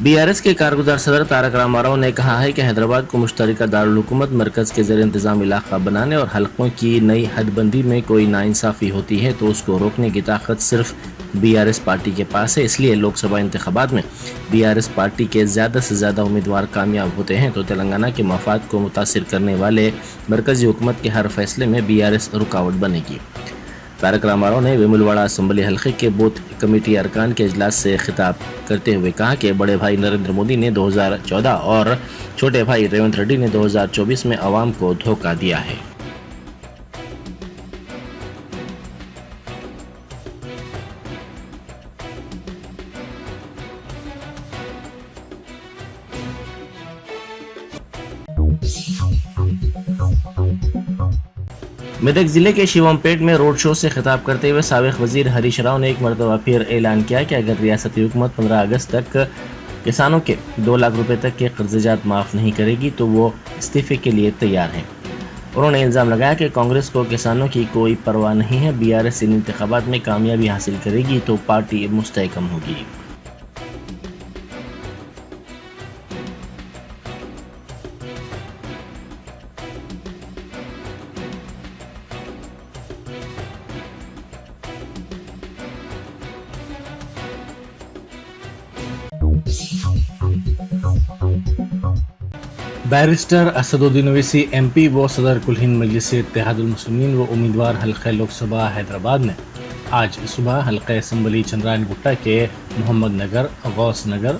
BRS के कारगुजार सदर तारक रामाराव ने कहा है कि हैदराबाद को मुश्तरका दारुल हुकूमत मरकज़ के ज़ेर इंतज़ाम इलाका बनाने और हलकों की नई हदबंदी में कोई नाइंसाफ़ी होती है तो उसको रोकने की ताकत सिर्फ बीआरएस पार्टी के पास है। इसलिए लोकसभा इंतखाबात में बीआरएस पार्टी के ज़्यादा से ज़्यादा उम्मीदवार कामयाब होते हैं तो तेलंगाना के मफाद को मुतासिर करने वाले मरकज़ी हुकूमत के हर फैसले में बीआरएस रुकावट बनेगी। तारक रामाराव ने वेमुलवाड़ा असम्बली हल्के के बूथ कमेटी अरकान के इजलास से खिताब करते हुए कहा कि बड़े भाई नरेंद्र मोदी ने 2014 और छोटे भाई रेवंत रेड्डी ने 2024 में अवाम को धोखा दिया है। मेदक जिले के शिवमपेट में रोड शो से खिताब करते हुए साबिक वजीर हरीश राव ने एक मरतबा फिर ऐलान किया कि अगर रियासती हुकूमत 15 अगस्त तक किसानों के 2 लाख रुपए तक के कर्जजात माफ़ नहीं करेगी तो वो इस्तीफे के लिए तैयार है। उन्होंने इल्ज़ाम लगाया कि कांग्रेस को किसानों की कोई परवाह नहीं है। बीआरएस इन इंतखाबात में कामयाबी हासिल करेगी तो पार्टी मुस्तहकम होगी। बैरिस्टर असदुद्दीन ओवैसी एमपी व सदर कुल हिंद मजलिस इत्तेहादुल मुस्लिमीन व उम्मीदवार हल्का लोकसभा हैदराबाद ने आज सुबह हल्का असम्बली चंद्रायन गुट्टा के मोहम्मद नगर, गौस नगर,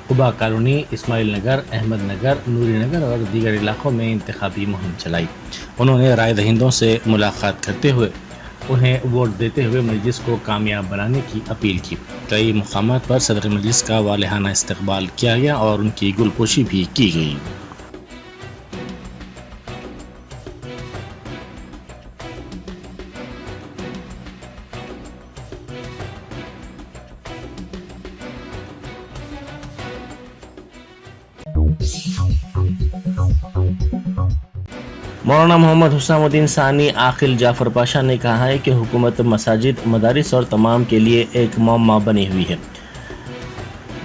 कुबा कॉलोनी, इस्माइल नगर, अहमद नगर, नूरी नगर और दीगर इलाकों में इंतखाबी मुहिम चलाई। उन्होंने राय दहिंदों से मुलाकात करते हुए उन्हें वोट देते हुए मजलिस को कामयाब बनाने की अपील की। कई मुकामात पर सदर मजलिस का वालिहाना इस्तकबाल किया गया और उनकी गुलपोशी भी की गई। मौलाना मोहम्मद हुसामुद्दीन सानी आकिल जाफर पाशा ने कहा है कि हुकूमत मसाजिद, मदारिस और तमाम के लिए एक मौमा बनी हुई है।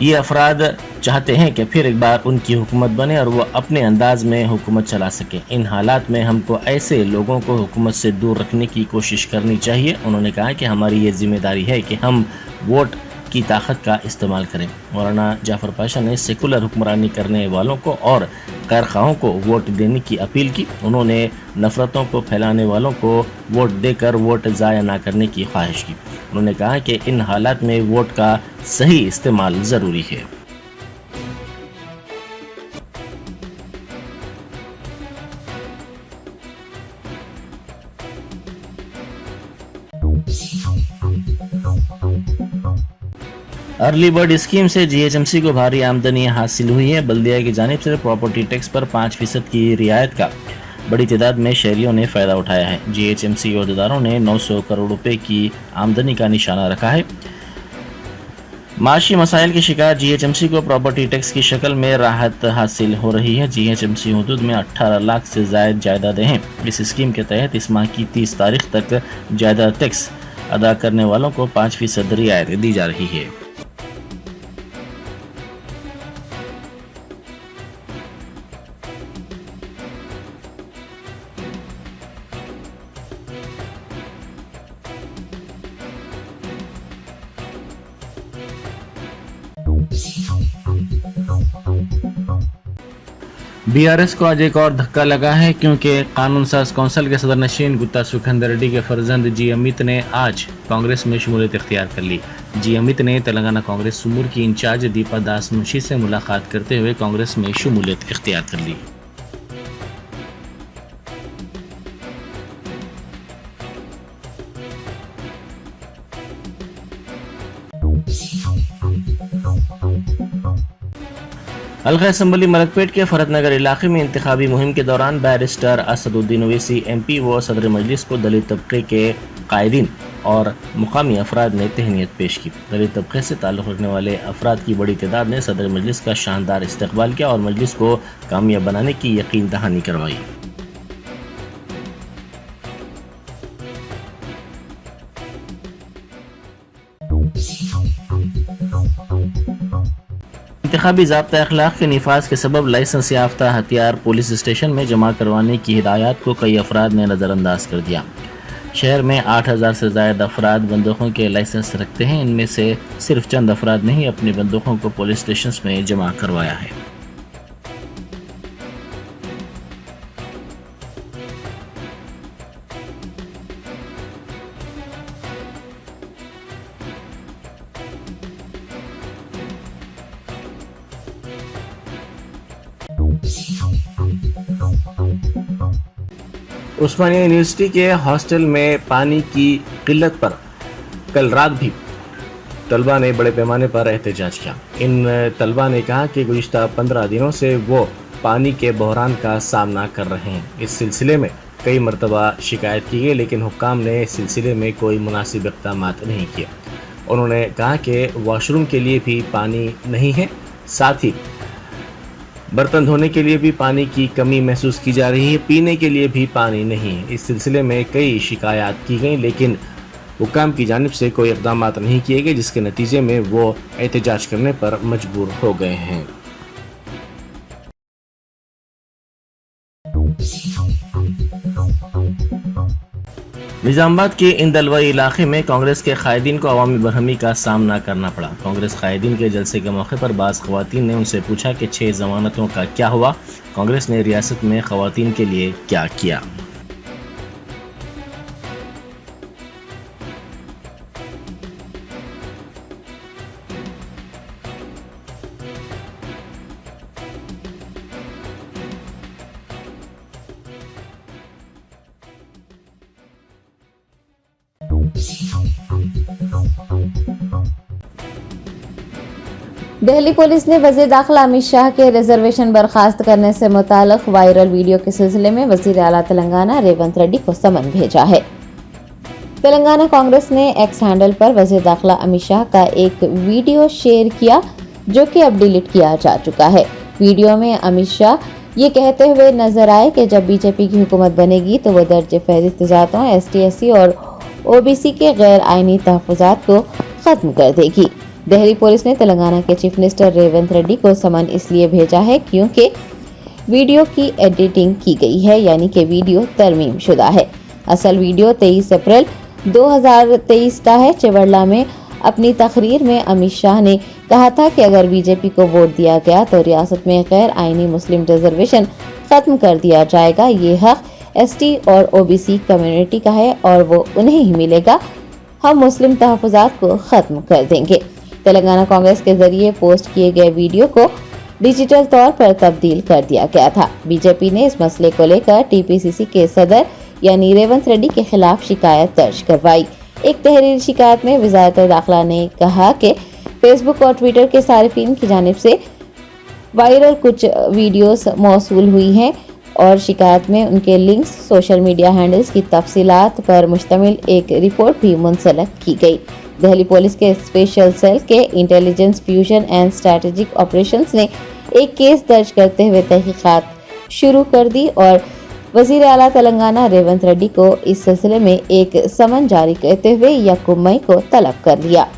ये अफराद चाहते हैं कि फिर एक बार उनकी हुकूमत बने और वो अपने अंदाज में हुकूमत चला सके। इन हालात में हमको ऐसे लोगों को हुकूमत से दूर रखने की कोशिश करनी चाहिए। उन्होंने कहा कि हमारी ये जिम्मेदारी है कि हम वोट की ताकत का इस्तेमाल करें। मौलाना जाफर पाशा ने सेकुलर हुक्मरानी करने वालों को और खैरखाहों को वोट देने की अपील की। उन्होंने नफरतों को फैलाने वालों को वोट देकर वोट ज़ाया ना करने की ख्वाहिश की। उन्होंने कहा कि इन हालात में वोट का सही इस्तेमाल ज़रूरी है। अर्ली बर्ड स्कीम से जीएचएमसी को भारी आमदनी हासिल हुई है। बल्दिया की जानिब से प्रॉपर्टी टैक्स पर 5% की रियायत का बड़ी तादाद में शहरियों ने फ़ायदा उठाया है। जीएचएमसी अहदेदारों ने 900 करोड़ रुपए की आमदनी का निशाना रखा है। माशी मसाइल के शिकार जीएचएमसी को प्रॉपर्टी टैक्स की शक्ल में राहत हासिल हो रही है। जीएचएमसी हदूद में 18 लाख से ज़ायद जायदादें हैं। इस स्कीम के तहत इस माह की 30 तारीख तक जायदाद टैक्स अदा करने वालों को 5% रियायत दी जा रही है। बीआरएस को आज एक और धक्का लगा है क्योंकि कानून साज कौंसिल के सदर नशीन गुत्ता सुखंदर रेड्डी के फर्जंद जी अमित ने आज कांग्रेस में शमूलियत इख्तियार कर ली। जी अमित ने तेलंगाना कांग्रेस सुमूर की इंचार्ज दीपा दास मुंशी से मुलाकात करते हुए कांग्रेस में शमूलियत इख्तियार कर ली। हल्का असम्बली मलकपेट के फरतनगर इलाके में इंतखाबी मुहिम के दौरान बैरिस्टर असदुद्दीन ओवैसी एमपी व सदर मजलिस को दलित तबके के कायदीन और मुकामी अफराद ने तहनीत पेश की। दलित तबके से ताल्लुक़ रखने वाले अफराद की बड़ी तादाद ने सदर मजलिस का शानदार इस्तकबाल किया और मजलिस को कामयाब बनाने की यकीन दहानी करवाई। इंतखाबी ज़ाब्ता अखलाक के निफाज के सबब लाइसेंस याफ्ता हथियार पुलिस स्टेशन में जमा करवाने की हिदायत को कई अफराद ने नज़रअंदाज कर दिया। शहर में 8,000 से ज़ायद अफराद बंदूकों के लाइसेंस रखते हैं। इनमें से सिर्फ चंद अफराद ने ही अपनी बंदूकों को पुलिस स्टेशन में जमा करवाया है। उस्मानिया यूनिवर्सिटी के हॉस्टल में पानी की किल्लत पर कल रात भी तलबा ने बड़े पैमाने पर एहतजाज किया। इन तलबा ने कहा कि गुज़िश्ता 15 दिनों से वो पानी के बहरान का सामना कर रहे हैं। इस सिलसिले में कई मरतबा शिकायत की गई, लेकिन हुक्काम ने इस सिलसिले में कोई मुनासिब इक़दाम नहीं किए। उन्होंने कहा कि वॉशरूम के लिए भी पानी नहीं है, साथ ही बर्तन धोने के लिए भी पानी की कमी महसूस की जा रही है, पीने के लिए भी पानी नहीं है। इस सिलसिले में कई शिकायत की गई, लेकिन हुक्काम की जानिब से कोई इक़दाम नहीं किए गए, जिसके नतीजे में वो एहतजाज करने पर मजबूर हो गए हैं। निजामाबाद के इंदलवाई इलाके में कांग्रेस के कायदीन को अवामी बरहमी का सामना करना पड़ा। कांग्रेस कायदीन के जलसे के मौके पर बाज़ ख़वातीन ने उनसे पूछा कि 6 ज़मानतों का क्या हुआ, कांग्रेस ने रियासत में ख़वातीन के लिए क्या किया। दिल्ली पुलिस ने वज़ीर दाखिला अमित शाह के रिजर्वेशन बर्खास्त करने से मुताल्लिक़ वायरल वीडियो के सिलसिले में वज़ीर आला तेलंगाना रेवंत रेड्डी को समन भेजा है। तेलंगाना कांग्रेस ने एक्स हैंडल पर वज़ीर दाखिला अमित शाह का एक वीडियो शेयर किया, जो कि अब डिलीट किया जा चुका है। वीडियो में अमित शाह ये कहते हुए नजर आए कि जब बीजेपी की हुकूमत बनेगी तो वो दर्जे फहरिस्त ज़ातों, ST, SC और OBC के गैर आइनी तहफ़्फ़ुज़ात को खत्म कर देगी। दिल्ली पुलिस ने तेलंगाना के चीफ मिनिस्टर रेवंत रेड्डी को समन इसलिए भेजा है क्योंकि वीडियो की एडिटिंग की गई है, यानी कि वीडियो तरमीम शुदा है। असल वीडियो 23 अप्रैल 2023 का है। चिवड़ला में अपनी तकरीर में अमित शाह ने कहा था कि अगर बीजेपी को वोट दिया गया तो रियासत में गैर आइनी मुस्लिम रिजर्वेशन खत्म कर दिया जाएगा। ये हक ST और OBC कम्युनिटी का है और वो उन्हें ही मिलेगा। हम मुस्लिम तहफ़्फ़ुज़ात को खत्म कर देंगे। तेलंगाना कांग्रेस के जरिए पोस्ट किए गए वीडियो को डिजिटल तौर पर तब्दील कर दिया गया था। बीजेपी ने इस मसले को लेकर TPCC के सदर यानी रेवंत रेड्डी के खिलाफ शिकायत दर्ज करवाई। एक तहरीरी शिकायत में वज़ारत दाखिला ने कहा कि फेसबुक और ट्विटर के सारिफीन की जानिब से वायरल कुछ वीडियोस मौसूल हुई हैं और शिकायत में उनके लिंक्स, सोशल मीडिया हैंडल्स की तफसीलात पर मुश्तमिल एक रिपोर्ट भी मुंसलक की गई। दिल्ली पुलिस के स्पेशल सेल के intelligence fusion and strategic operations ने एक केस दर्ज करते हुए तहकीकात शुरू कर दी और वज़ीर आला तेलंगाना रेवंत रेड्डी को इस सिलसिले में एक समन जारी करते हुए 1 मई को तलब कर लिया।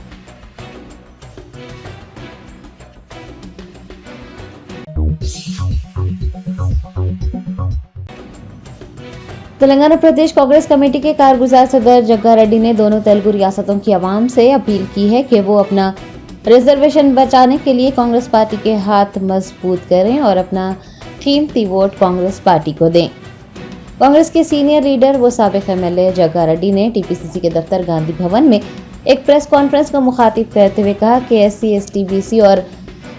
तेलंगाना प्रदेश कांग्रेस कमेटी के कारगुजार सदर जग्गा रेड्डी ने दोनों तेलुगु रियासतों की आवाम से अपील की है कि वो अपना रिजर्वेशन बचाने के लिए कांग्रेस पार्टी के हाथ मजबूत करें और अपना कीमती वोट कांग्रेस पार्टी को दें। कांग्रेस के सीनियर लीडर व साबिक MLA जग्गा रेड्डी ने TPCC के दफ्तर गांधी भवन में एक प्रेस कॉन्फ्रेंस को मुखातिब करते हुए कहा कि SC, ST, BC और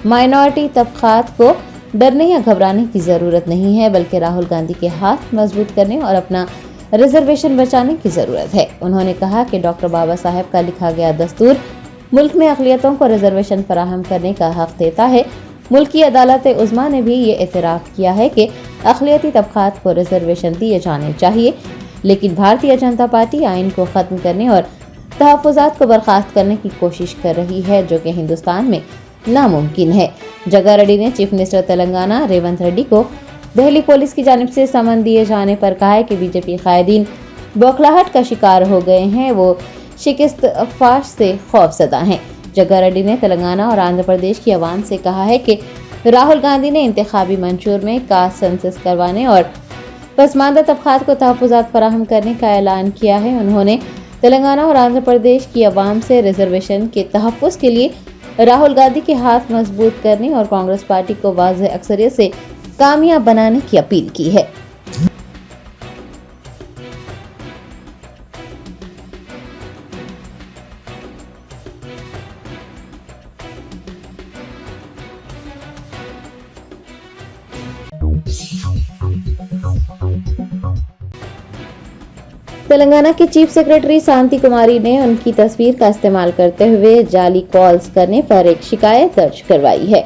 माइनॉरिटी तबकात को डरने या घबराने की जरूरत नहीं है, बल्कि राहुल गांधी के हाथ मजबूत करने और अपना रिजर्वेशन बचाने की जरूरत है। उन्होंने कहा कि डॉक्टर बाबा साहेब का लिखा गया दस्तूर मुल्क में अक़लियतों को रिजर्वेशन फराहम करने का हक देता है। मुल्क की अदालत उज़्मा ने भी ये एतराफ़ किया है कि अक़लियती तबकात को रिजर्वेशन दिए जाने चाहिए, लेकिन भारतीय जनता पार्टी आइन को ख़त्म करने और तहफ़्फ़ुज़ात को बर्खास्त करने की कोशिश कर रही है, जो कि हिंदुस्तान में नामुमकिन है। जग्गा रेड्डी ने चीफ मिनिस्टर तेलंगाना रेवंत रेड्डी को दिल्ली पुलिस की जानिब से समन दिए जाने पर कहा है कि बीजेपी कायदीन बौखलाहट का शिकार हो गए हैं। वो शिकस्त अफवाह से खौफजदा हैं। जग्गारेड्डी ने तेलंगाना और आंध्र प्रदेश की आवाम से कहा है कि राहुल गांधी ने इंतखाबी मंशूर में कास्ट सेंसस करवाने और पसमानदा तबकात को तहफ़्फ़ुज़ात फराहम करने का ऐलान किया है। उन्होंने तेलंगाना और आंध्र प्रदेश की आवाम से रिजर्वेशन के तहफ़्फ़ुज़ के लिए राहुल गांधी के हाथ मजबूत करने और कांग्रेस पार्टी को वाज़ेह अक्सरियत से कामयाब बनाने की अपील की है। तेलंगाना की चीफ सेक्रेटरी शांति कुमारी ने उनकी तस्वीर का इस्तेमाल करते हुए जाली कॉल्स करने पर एक शिकायत दर्ज करवाई है।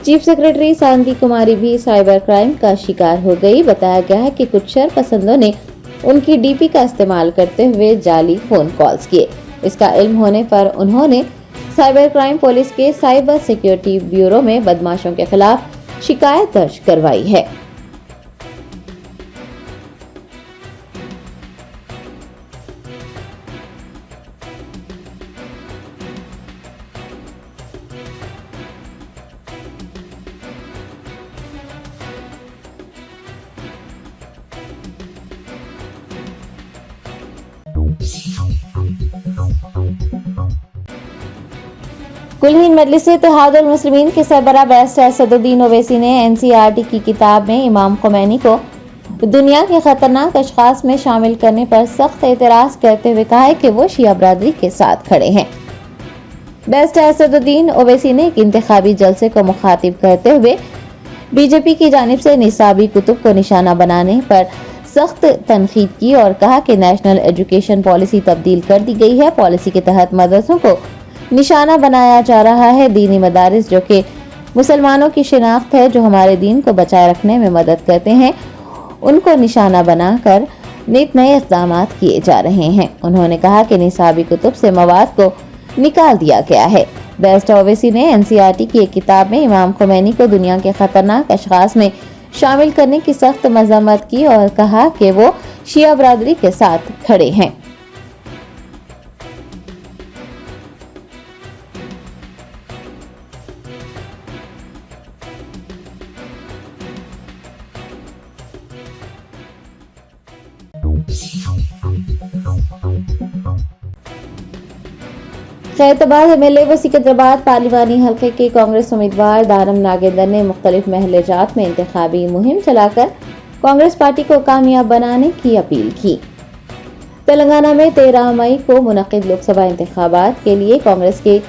चीफ सेक्रेटरी शांति कुमारी भी साइबर क्राइम का शिकार हो गई। बताया गया है कि कुछ शरपसंदों ने उनकी डीपी का इस्तेमाल करते हुए जाली फोन कॉल्स किए। इसका इल्म होने पर उन्होंने साइबर क्राइम पुलिस के साइबर सिक्योरिटी ब्यूरो में बदमाशों के खिलाफ शिकायत दर्ज करवाई है। कुलहीन मजलिस इत्तेहादुल मुस्लिमीन के सरबराह बैरिस्टर असदुद्दीन ओवैसी ने एनसीईआरटी की किताब में इमाम खुमैनी को दुनिया के खतरनाक अशखास में शामिल करने पर सख्त एतराज करते हुए कहा है कि वो शिया बरादरी के साथ खड़े हैं। बैरिस्टर असदुद्दीन ओवैसी ने एक इंतखाबी जलसे को मुखातिब करते हुए बीजेपी की जानिब से निसाबी कुतुब को निशाना बनाने पर सख्त तनकीद की और कहा कि नेशनल एजुकेशन पॉलिसी तब्दील कर दी गई है। पॉलिसी के तहत मदरसों को निशाना बनाया जा रहा है। दीनी मदारिस जो कि मुसलमानों की शिनाख्त है, जो हमारे दीन को बचाए रखने में मदद करते हैं, उनको निशाना बनाकर नित नए इक़दाम किए जा रहे हैं। उन्होंने कहा कि निसाबी कुतुब से मवाद को निकाल दिया गया है। बैरिस्टर ओवैसी ने एनसीईआरटी की एक किताब में इमाम खुमैनी को दुनिया के खतरनाक अशखास में शामिल करने की सख्त मजम्मत की और कहा कि वो शिया बरादरी के साथ खड़े हैं। खैरताबाद एमएलए व सिकंदराबाद पार्लिमानी हल्के के कांग्रेस उम्मीदवार दानम नागेंद्र ने मुख्तलिफ महलेजात में इंतखाबी मुहिम चलाकर कांग्रेस पार्टी को कामयाब बनाने की अपील की। तेलंगाना में 13 मई को मुनक्किद लोकसभा इंतखाबात के लिए कांग्रेस के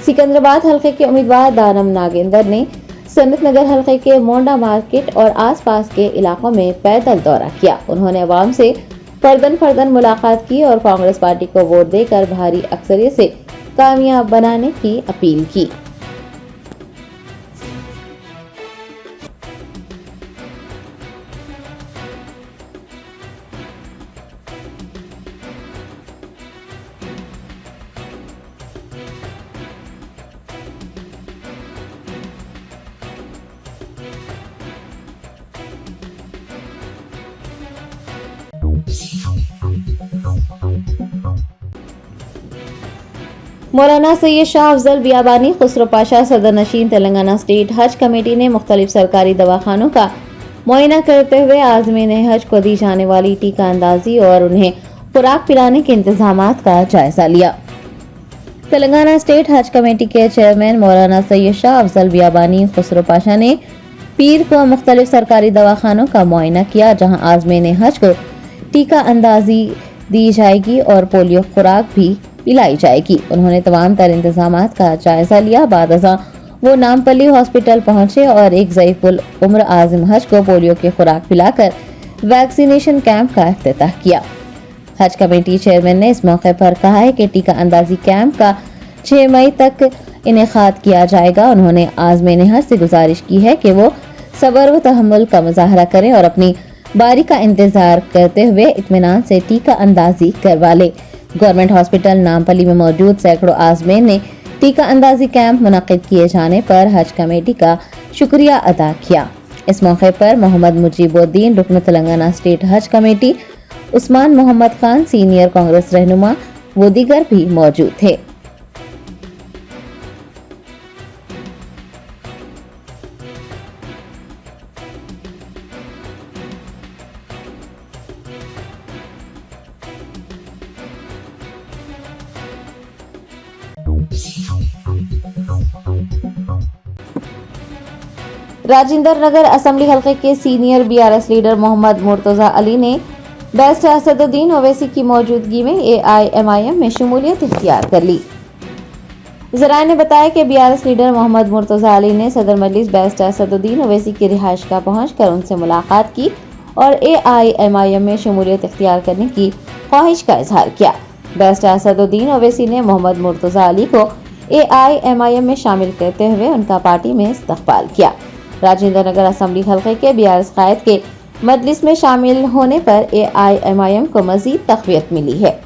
सिकंदराबाद हल्के के उम्मीदवार दानम नागेंद्र ने सनत नगर हल्के के मोंडा मार्केट और आसपास के इलाकों में पैदल दौरा किया। उन्होंने अवाम से फर्दन फर्दन मुलाकात की और कांग्रेस पार्टी को वोट देकर भारी अक्सरियत से कामयाब बनाने की अपील की। मौलाना सैयद शाह अफजल बियाबानी खुसरो पाशा सदर नशीन तेलंगाना स्टेट हज कमेटी ने मुख्तलिफ सरकारी दवाखानों का मुआयना करते हुए आज़मीन हज को दी जाने वाली टीका अंदाजी और उन्हें खुराक पिलाने के इंतजामात का जायजा लिया। तेलंगाना स्टेट हज कमेटी के चेयरमैन मौलाना सैयद शाह अफजल बियाबानी खुसरो पाशा ने पीर को मुख्तलिफ सरकारी दवाखानों का मुआयना किया, जहाँ आज़मीन हज को टीका अंदाजी दी जाएगी और पोलियो खुराक भी पिलाई जाएगी। उन्होंने तमाम तर इंतजामात का जायजा लिया। बाद वो नामपल्ली हॉस्पिटल पहुंचे और एक ज़ईफ़ुल उम्र आज़िम हज को पोलियो की खुराक पिलाकर वैक्सीनेशन कैंप का इफ्तिताह किया। हज कमेटी चेयरमैन ने इस मौके पर कहा है कि टीका अंदाजी कैंप का 6 मई तक इनेकाद किया जाएगा। उन्होंने आज़मीन हज से गुजारिश की है कि वो सब्र व तहम्मुल का मुजाहरा करें और अपनी बारी का इंतजार करते हुए इत्मीनान से टीका अंदाजी करवा ले। गवर्नमेंट हॉस्पिटल नामपल्ली में मौजूद सैकड़ों आज़मीन ने टीका अंदाजी कैंप मुनक्किद किए जाने पर हज कमेटी का शुक्रिया अदा किया। इस मौके पर मोहम्मद मुजीबुद्दीन रुकन तेलंगाना स्टेट हज कमेटी, उस्मान मोहम्मद खान सीनियर कांग्रेस रहनुमा, वो दीगर भी मौजूद थे। राजेंद्र नगर असेंबली हलके के senior BRS leader Mohammed Murtaza Ali ने बैरिस्टर असदुद्दीन ओवैसी की मौजूदगी में एआईएमआईएम में शमूलियत इख्तियार कर ली। जराये ने बताया कि बीआरएस लीडर मोहम्मद मुर्तजा अली ने सदर मजलिस बैरिस्टर असदुद्दीन ओवैसी की रिहाइश गाह पहुंचकर उनसे मुलाकात की और एआईएमआईएम में शमूलियत इख्तियार करने की ख्वाहिश का इजहार किया। बैरिस्टर असदुद्दीन ओवैसी ने मोहम्मद मुर्तजा अली को एआईएमआईएम में शामिल करते हुए उनका पार्टी में इस्तकबाल किया। राजेंद्र नगर असेंबली हलके के बीआरएस कायद के मजलिस में शामिल होने पर एआईएमआईएम को मजीद तक़वियत मिली है।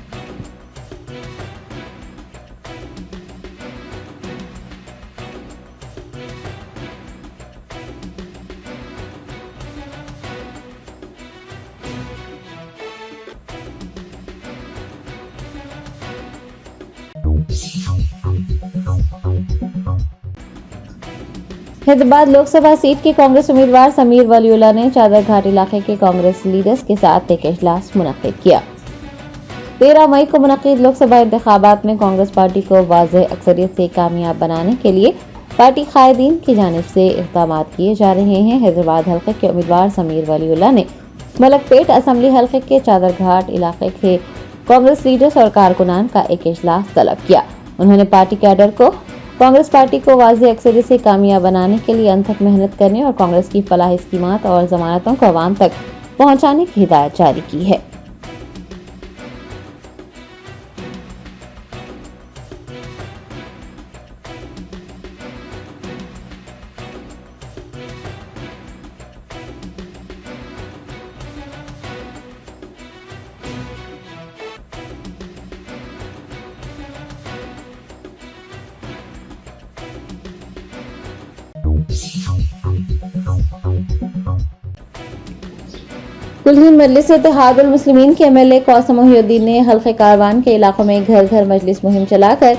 हैदराबाद लोकसभा सीट के कांग्रेस उम्मीदवार समीर वलीउल्लाह ने चादर घाट इलाके के कांग्रेस लीडर्स के साथ एक इजलास मुनक्किद किया। 13 मई को मुनक्किद लोकसभा इंतखाबात में कांग्रेस पार्टी को वाज़ेह अक्सरियत से कामयाब बनाने के लिए पार्टी कायदीन की जानिब से इक़दाम किए जा रहे हैं। हैदराबाद हल्के के उम्मीदवार समीर वलीउल्लाह ने मलकपेट असेंबली हल्के के चादर घाट इलाके के कांग्रेस लीडर्स और कारकुनान का एक इजलास तलब किया। उन्होंने पार्टी कैडर को कांग्रेस पार्टी को वाज़ेह अक्सरियत से कामयाब बनाने के लिए अनथक मेहनत करने और कांग्रेस की फलाही स्कीमात और जमानतों को अवाम तक पहुंचाने की हिदायत जारी की है। कुलहीन मजलिस इत्तेहादुल मुस्लिमीन के एमएलए कौसम मोहिउद्दीन ने हल्के कारवान के इलाकों में घर घर मजलिस मुहिम चलाकर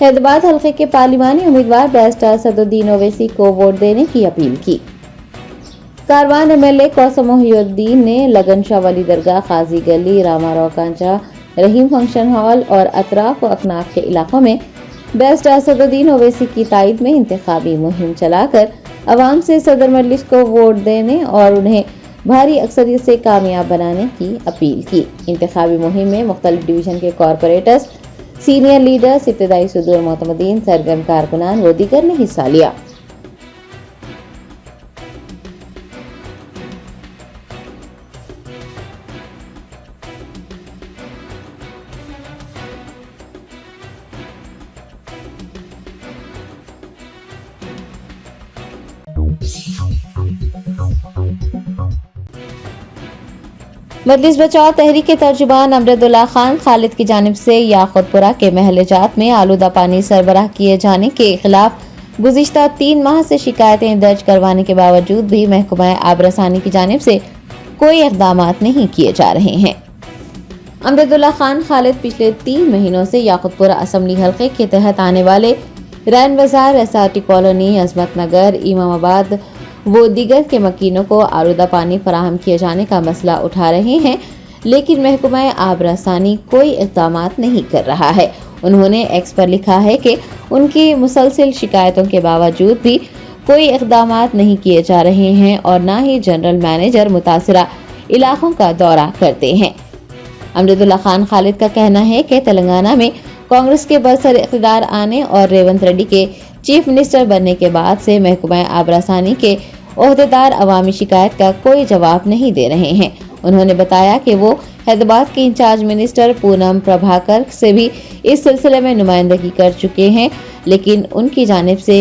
हैदराबाद हल्के के पार्लिमानी उम्मीदवार बैरिस्टर असदुद्दीन ओवैसी को वोट देने की अपील की। कारवान एमएलए कौसम मोहिउद्दीन ने लगन शाह वली दरगाह, काजी गली, रामा रौकांचा, रहीम फंक्शन हॉल और अतराफ व अकनाफ के इलाकों में बैरिस्टर असदुद्दीन ओवैसी की तायद में इंतखाबी मुहिम चलाकर अवाम से सदर मजलिस को वोट देने और उन्हें भारी अक्सरियत से कामयाब बनाने की अपील की। इंतखाबी मुहिम में मुख्तलिफ डिवीजन के कॉरपोरेटर्स, सीनियर लीडर्स, इब्तदाई सदूर मोतमदीन, सरगर्म कारकुनान व दीगर ने हिस्सा लिया। मजलिस बचाओ तहरीक के तर्जुमान अमरदुल्ला खान खालिद की जानिब से याकुतपुरा के महल जात में आलूदा पानी सरबराह किए जाने के खिलाफ गुज़िश्ता 3 माह से शिकायतें दर्ज करवाने के बावजूद भी महकमा आबरसानी की जानिब से कोई इक़दाम नहीं किए जा रहे हैं। अमरदुल्ला खान खालिद पिछले 3 महीनों से याकुतपुरा असेंबली हल्के के तहत आने वाले रैन बाजार, एसआरटी कॉलोनी, अजमत नगर, इमामाबाद वो दीगर के मकीनों को आलूदा पानी फराहम किए जाने का मसला उठा रहे हैं, लेकिन महकमा आबरसानी कोई इक़दाम नहीं कर रहा है। उन्होंने एक्स पर लिखा है कि उनकी मुसलसल शिकायतों के बावजूद भी कोई इक़दाम नहीं किए जा रहे हैं और न ही जनरल मैनेजर मुतासिरा इलाकों का दौरा करते हैं। अमरदुल्ला खान खालिद का कहना है कि तेलंगाना में कांग्रेस के बरसर इक़्तिदार आने और रेवंत रेड्डी के चीफ मिनिस्टर बनने के बाद से महकमा आबरसानी के ओहदेदार अवामी शिकायत का कोई जवाब नहीं दे रहे हैं। उन्होंने बताया कि वो हैदराबाद के इंचार्ज मिनिस्टर पूनम प्रभाकर से भी इस सिलसिले में नुमाइंदगी कर चुके हैं, लेकिन उनकी जानिब से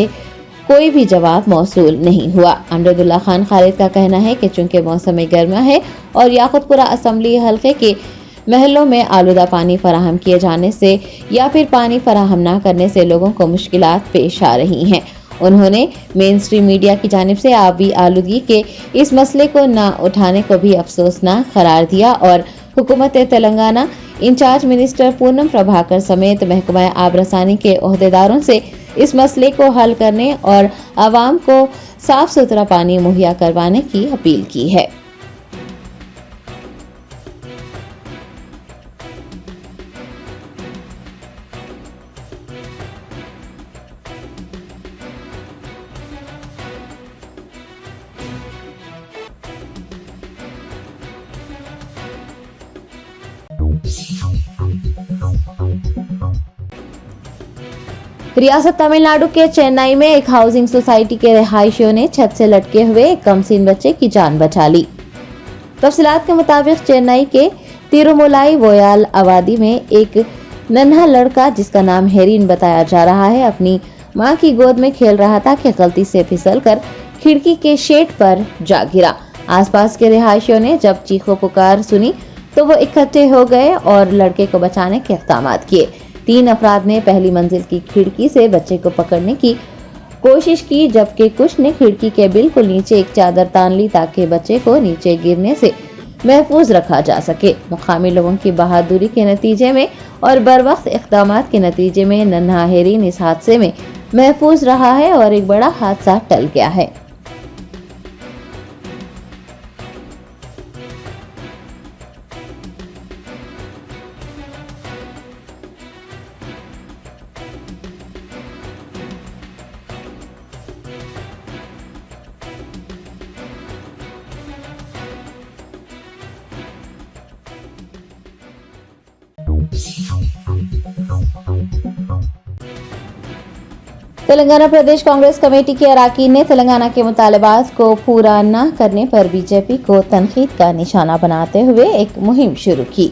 कोई भी जवाब मौसूल नहीं हुआ। अमरदुल्ला खान खालिद का कहना है कि चूंकि मौसम गर्मा है और याकुतपुरा असेंबली हल्के के महलों में आलूदा पानी फराहम किए जाने से या फिर पानी फराहम न करने से लोगों को मुश्किलात पेश आ रही हैं। उन्होंने मेन स्ट्रीम मीडिया की जानिब से आबी आलूदगी के इस मसले को न उठाने को भी अफसोसनाक करार दिया और हुकूमत तेलंगाना इंचार्ज मिनिस्टर पूनम प्रभाकर समेत महकमा आबरसानी के ओहदेदारों से इस मसले को हल करने और आवाम को साफ सुथरा पानी मुहैया करवाने की अपील की है। रियासत तमिलनाडु के चेन्नई में एक हाउसिंग सोसाइटी के रिहायशियों ने छत से लटके हुए एक कमसीन बच्चे की जान बचा ली। तफसीलात के मुताबिक चेन्नई के तिरुमुलाई वोयाल आबादी में एक नन्हा लड़का जिसका नाम हेरिन बताया जा रहा है अपनी मां की गोद में खेल रहा था कि गलती से फिसलकर खिड़की के शेड पर जा गिरा। आसपास के रिहायशियों ने जब चीखो पुकार सुनी तो वो इकट्ठे हो गए और लड़के को बचाने के इक़दाम किए। 3 अफराद ने पहली मंजिल की खिड़की से बच्चे को पकड़ने की कोशिश की, जबकि कुछ ने खिड़की के बिल्कुल नीचे एक चादर तान ली ताकि बच्चे को नीचे गिरने से महफूज रखा जा सके। मुकामी लोगों की बहादुरी के नतीजे में और बरवक्त इक़दाम के नतीजे में नन्हा हेरिन इस हादसे में महफूज रहा है और एक बड़ा हादसा टल गया है। तेलंगाना प्रदेश कांग्रेस कमेटी के अरकान ने तेलंगाना के मुतालबात को पूरा न करने पर बीजेपी को तनकीद का निशाना बनाते हुए एक मुहिम शुरू की।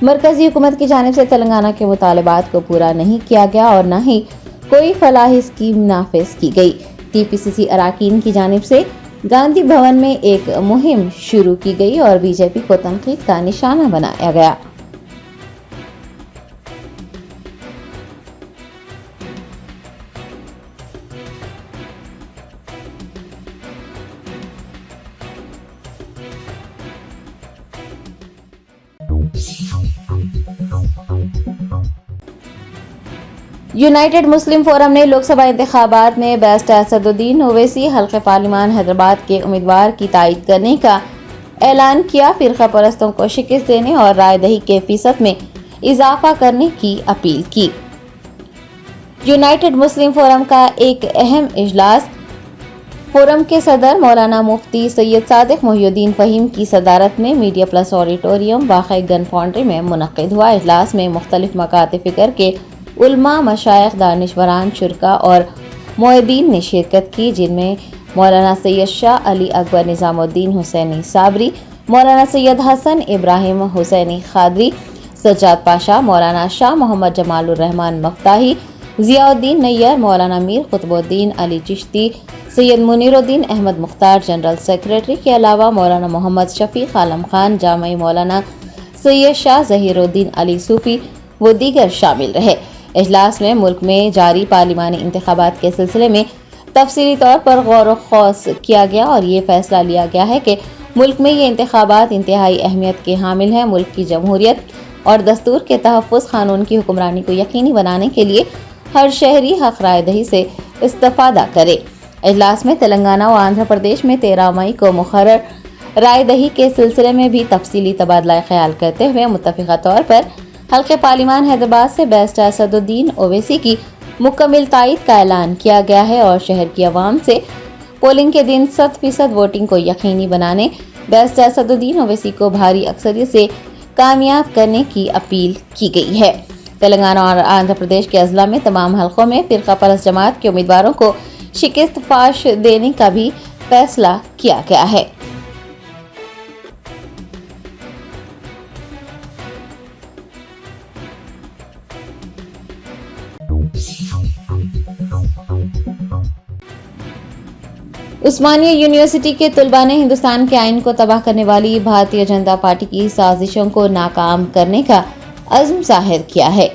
मरकजी हुकूमत की जानिब से तेलंगाना के मुतालबात को पूरा नहीं किया गया और न ही कोई फलाही स्कीम नाफिज की गई। टीपीसीसी अरकान की जानिब से गांधी भवन में एक मुहिम शुरू की गई और बीजेपी को तनकीद का निशाना बनाया गया। यूनाइटेड मुस्लिम फोरम ने लोकसभा इंतखाबात में बैरिस्टर असदुद्दीन ओवैसी हल्के पार्लिमान हैदराबाद के उम्मीदवार की तायीद करने का ऐलान किया। फिरका परस्तों को शिकस्त देने और राय दही के फीसद में इजाफा करने की अपील की। यूनाइटेड मुस्लिम फोरम का एक अहम इजलास फोरम के सदर मौलाना मुफ्ती सैयद सादिक मोहिउद्दीन फ़हीम की सदारत में मीडिया प्लस ऑडिटोरियम वाक़ई गन फाउंड्री में मुनक़्क़िद हुआ। इजलास में मुख्तलिफ मकाते फ़िक्र के उलमा, मशाइख, दानिशवरान, शुरका और मुअद्दिन ने शिरकत की, जिनमें मौलाना सैयद शाह अली अकबर निज़ामुद्दीन हुसैनी साबरी, मौलाना सैयद हसन इब्राहिम हुसैनी खादरी, सज्जाद पाशा, मौलाना शाह मोहम्मद जमालुर रहमान मफ्ताही, ज़ियाउद्दीन नैयर, मौलाना मीर कुतुबुद्दीन अली चिश्ती, सैयद मुनीरुद्दीन अहमद मुख्तार जनरल सेक्रेटरी के अलावा मौलाना मोहम्मद शफीक आलम खान, जामई मौलाना सैयद शाह ज़हीरुद्दीन अली सूफी व दीगर शामिल रहे। इजलास में मुल्क में जारी पार्लिमानी इंतखाबात के सिलसिले में तफसीली तौर पर गौर व खौस किया गया और ये फैसला लिया गया है कि मुल्क में ये इंतखाबात इंतहाई अहमियत के हामिल हैं। मुल्क की जमहूरियत और दस्तूर के तहफ़्फ़ुज़, क़ानून की हुक्मरानी को यकीनी बनाने के लिए हर शहरी हक़ राय दही से इस्तेफ़ादा करे। इजलास में तेलंगाना व आंध्र प्रदेश में 13 मई को मुक़र्रर राय दही के सिलसिले में भी तफसीली तबादला ख्याल करते हुए मुत्तफ़िक़ा तौर पर हल्के पार्लिमान हैदराबाद से बैरिस्टर असदुद्दीन ओवैसी की मुकम्मल तायीद का ऐलान किया गया है और शहर की आवाम से पोलिंग के दिन 100% वोटिंग को यकीनी बनाने बैरिस्टर असदुद्दीन ओवैसी को भारी अक्सरियत से कामयाब करने की अपील की गई है। तेलंगाना और आंध्र प्रदेश के अजला में तमाम हलकों में फ़िरका परस्त जमात के उम्मीदवारों को शिकस्त फाश देने का भी फैसला किया गया है। उस्मानिया यूनिवर्सिटी के तलबा ने हिंदुस्तान के आइन को तबाह करने वाली भारतीय जनता पार्टी की साजिशों को नाकाम करने का अज़्म ज़ाहिर किया है।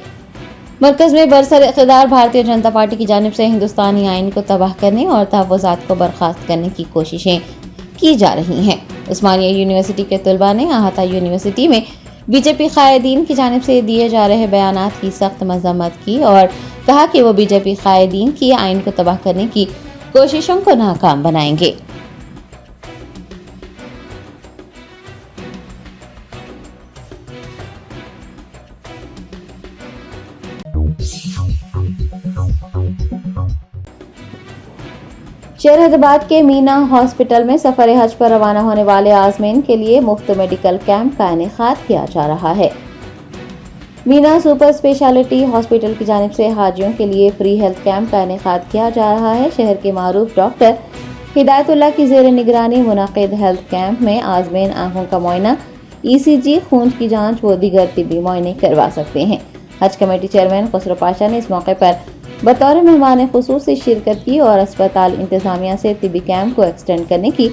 मरकज़ में बरसर इक़्तिदार भारतीय जनता पार्टी की जानिब से हिंदुस्तानी आइन को तबाह करने और तहफ़्फ़ुज़ात को बर्खास्त करने की कोशिशें की जा रही हैं। उस्मानिया यूनिवर्सिटी के तलबा ने अहाता यूनिवर्सिटी में बीजेपी कायदीन की जानिब से दिए जा रहे बयानात की सख्त मजम्मत की और कहा कि वो बीजेपी कायदीन की आइन को तबाह करने की कोशिशों को नाकाम बनाएंगे। शहर हैदराबाद के मीना हॉस्पिटल में सफर हज पर रवाना होने वाले आजमीन के लिए मुफ्त मेडिकल कैंप का इनेकाद किया जा रहा है। मीना सुपर स्पेशलिटी हॉस्पिटल की जानिब से हाजियों के लिए फ्री हेल्थ कैंप का इनेकाद किया जा रहा है। शहर के मारूफ डॉक्टर हिदायतुल्लाह की जेर निगरानी मुनाकिद हेल्थ कैंप में आजमीन आंखों का मुआयना, ECG, खून की जाँच व दीगर तिब्बी मुआयने करवा सकते हैं। हज कमेटी चेयरमैन खुसरो पाशा ने इस मौके पर बतौर मेहमान खुसूसी शिरकत की और अस्पताल इंतजामिया से तिब्बी कैंप को एक्सटेंड करने की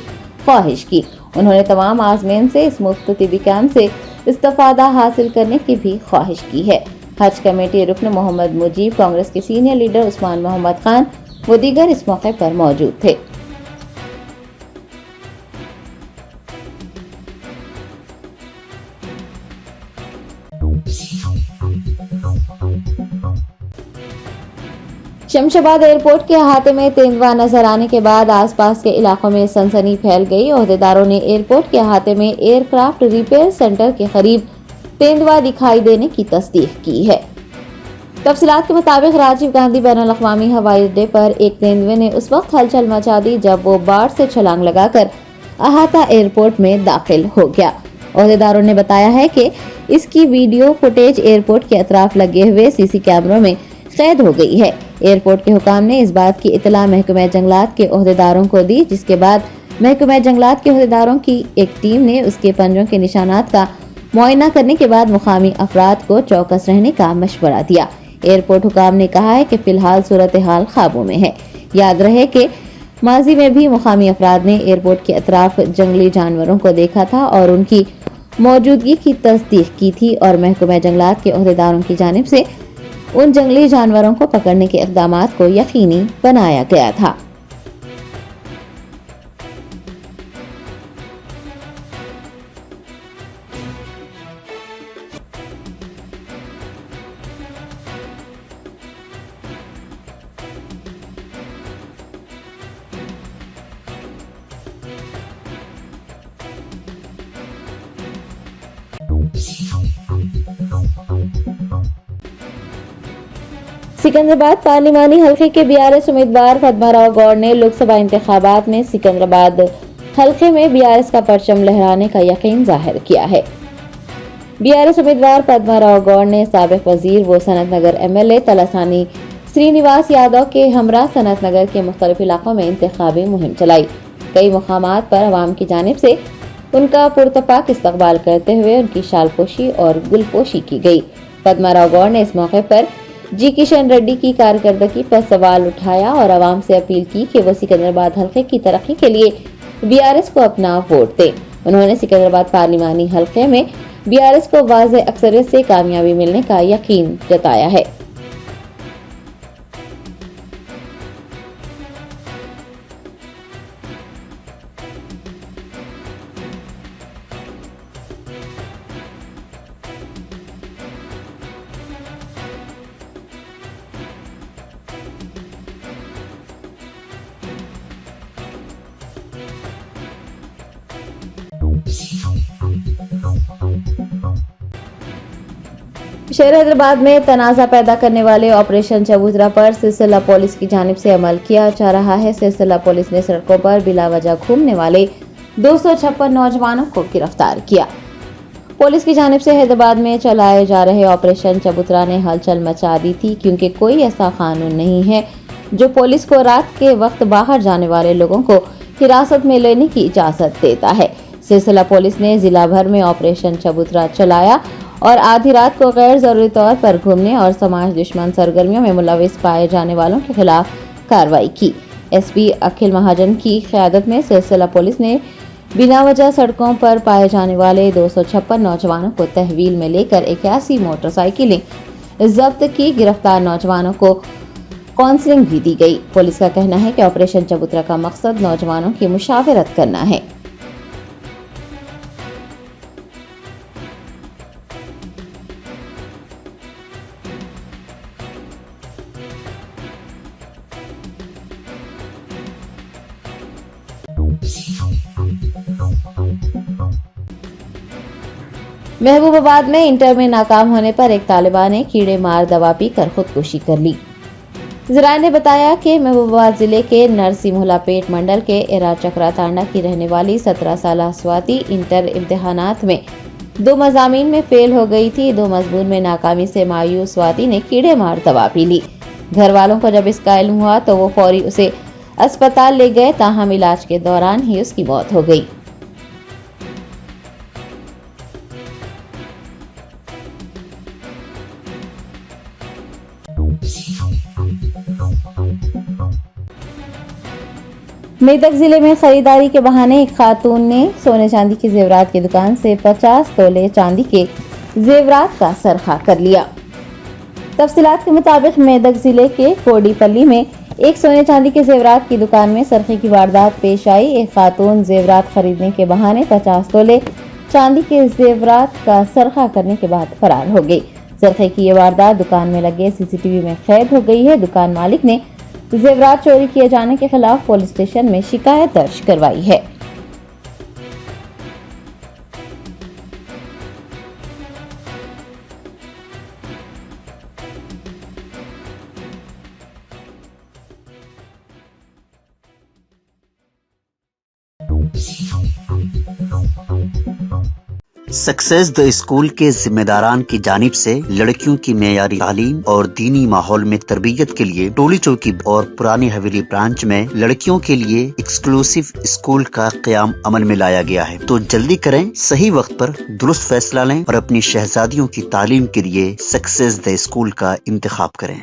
ख्वाहिश की। उन्होंने तमाम आजमीन से इस मुफ्त तिब्बी कैंप से इस्तेफादा हासिल करने की भी ख्वाहिश की है। हज कमेटी रुकन मोहम्मद मुजीब, कांग्रेस के सीनियर लीडर उस्मान मोहम्मद खान व दीगर इस मौके पर मौजूद थे। शमशाबाद एयरपोर्ट के अहाते में तेंदुआ नजर आने के बाद आसपास के इलाकों में सनसनी फैल गई। ओहदेदारों ने एयरपोर्ट के अहाते में एयरक्राफ्ट रिपेयर सेंटर के करीब तेंदुआ दिखाई देने की तस्दीक की है। तफसीलात के मुताबिक राजीव गांधी बैनुल अक़वामी हवाई अड्डे पर एक तेंदुए ने उस वक्त हलचल मचा दी जब वो बाढ़ से छलांग लगाकर अहाता एयरपोर्ट में दाखिल हो गया। ओहदेदारों ने बताया है कि इसकी वीडियो फुटेज एयरपोर्ट के अतराफ लगे हुए CC कैमरों में कैद हो गई है। एयरपोर्ट के हुकाम ने इस बात की इतला महकमा जंगलात के ओहदेदारों को दी, जिसके बाद महकमा जंगलात के ओहदेदारों की एक टीम ने उसके पंजों के निशानात का मुआयना करने के बाद मुकामी अफराद को चौकस रहने का मशवरा दिया। एयरपोर्ट हुकाम ने कहा है कि फिलहाल सूरत हाल काबू में है। याद रहे कि माजी में भी मुकामी अफराद ने एयरपोर्ट के अतराफ जंगली जानवरों को देखा था और उनकी मौजूदगी की तस्दीक की थी और महकमा जंगलात के ओहदेदारों की जानिब से उन जंगली जानवरों को पकड़ने के इक़दामात को यकीनी बनाया गया था। सिकंदराबाद पार्लिमानी हल्के के BRS उम्मीदवार पद्मा राव गौड़ ने लोकसभा इंतखाबात में सिकंदराबाद हल्के में BRS का परचम लहराने का यकीन जाहिर किया है। BRS उम्मीदवार पद्मा राव गौड़ ने साबिक वजीर व सनत नगर MLA तलासानी श्रीनिवास यादव के हमरा सनत नगर के मुख्तलिफ इलाकों में इंतखाबी मुहिम चलाई। कई मुकामात पर अवाम की जानिब से उनका पुरतपाक इस्तकबाल करते हुए उनकी शालपोशी और गुलपोशी की गई। पद्मा राव गौड़ ने इस मौके पर जी किशन रेड्डी की कारकर्दगी पर सवाल उठाया और आवाम से अपील की कि वो सिकंदराबाद हल्के की तरक्की के लिए BRS को अपना वोट दें। उन्होंने सिकंदराबाद पार्लिमानी हल्के में BRS को वाज़ेह अक्सरियत से कामयाबी मिलने का यकीन जताया है। शहर हैदराबाद में तनाज़ा पैदा करने वाले ऑपरेशन चबूतरा पर सिलसिला पुलिस की जानिब से अमल किया जा रहा है। सिलसिला पुलिस ने सड़कों पर बिला वजह घूमने वाले 256 नौजवानों को गिरफ्तार किया। पुलिस की जानिब से हैदराबाद में चलाए जा रहे ऑपरेशन चबूतरा ने हलचल मचा दी थी, क्योंकि कोई ऐसा कानून नहीं है जो पुलिस को रात के वक्त बाहर जाने वाले लोगों को हिरासत में लेने की इजाजत देता है। सिलसिला पुलिस ने जिला भर में ऑपरेशन चबूतरा चलाया और आधी रात को गैर जरूरी तौर पर घूमने और समाज दुश्मन सरगर्मियों में मुलविस पाए जाने वालों के खिलाफ कार्रवाई की। SP अखिल महाजन की क़यादत में सिलसिला पुलिस ने बिना वजह सड़कों पर पाए जाने वाले 256 नौजवानों को तहवील में लेकर 81 मोटरसाइकिलें जब्त की। गिरफ्तार नौजवानों को काउंसलिंग भी दी गई। पुलिस का कहना है कि ऑपरेशन चबूतरा का मकसद नौजवानों की मुशावरत करना है। महबूबाबाद में इंटर में नाकाम होने पर एक तालिबा ने कीड़े मार दवा पीकर खुदकुशी कर ली। जराये ने बताया कि महबूबाबाद जिले के नरसिंहलापेट मंडल के एरा चक्रा तांडा की रहने वाली 17 साल स्वाति इंटर इम्तिहानात में 2 मज़ामीन में फेल हो गई थी। 2 मजमून में नाकामी से मायूस स्वाति ने कीड़े मार दवा पी ली। घर वालों को जब इसका इल्म हुआ तो वो फौरी उसे अस्पताल ले गए, ताहम इलाज के दौरान ही उसकी मौत हो गई। मेदक जिले में खरीदारी के बहाने एक खातून ने सोने चांदी की जेवरात की दुकान से 50 तोले चांदी के जेवरात का सरखा कर लिया। तफसीलात के मुताबिक मेदक जिले के कोडीपल्ली में एक सोने चांदी के जेवरात की दुकान में सरखे की वारदात पेश आई। एक खातून जेवरात खरीदने के बहाने 50 तोले चांदी के जेवरात का सरखा करने के बाद फरार हो गई। सरखे की ये वारदात दुकान में लगे सीसीटीवी में कैद हो गई है। दुकान मालिक ने जेवरात चोरी किए जाने के खिलाफ पुलिस स्टेशन में शिकायत दर्ज करवाई है। सक्सेस द स्कूल के जिम्मेदारान की जानिब से लड़कियों की मेयारी तालीम और दीनी माहौल में तरबियत के लिए टोली चौकी और पुरानी हवेली ब्रांच में लड़कियों के लिए एक्सक्लूसिव स्कूल का क़याम अमल में लाया गया है। तो जल्दी करें, सही वक्त पर दुरुस्त फैसला लें और अपनी शहजादियों की तालीम के लिए सक्सेस द स्कूल का इंतखाब करें।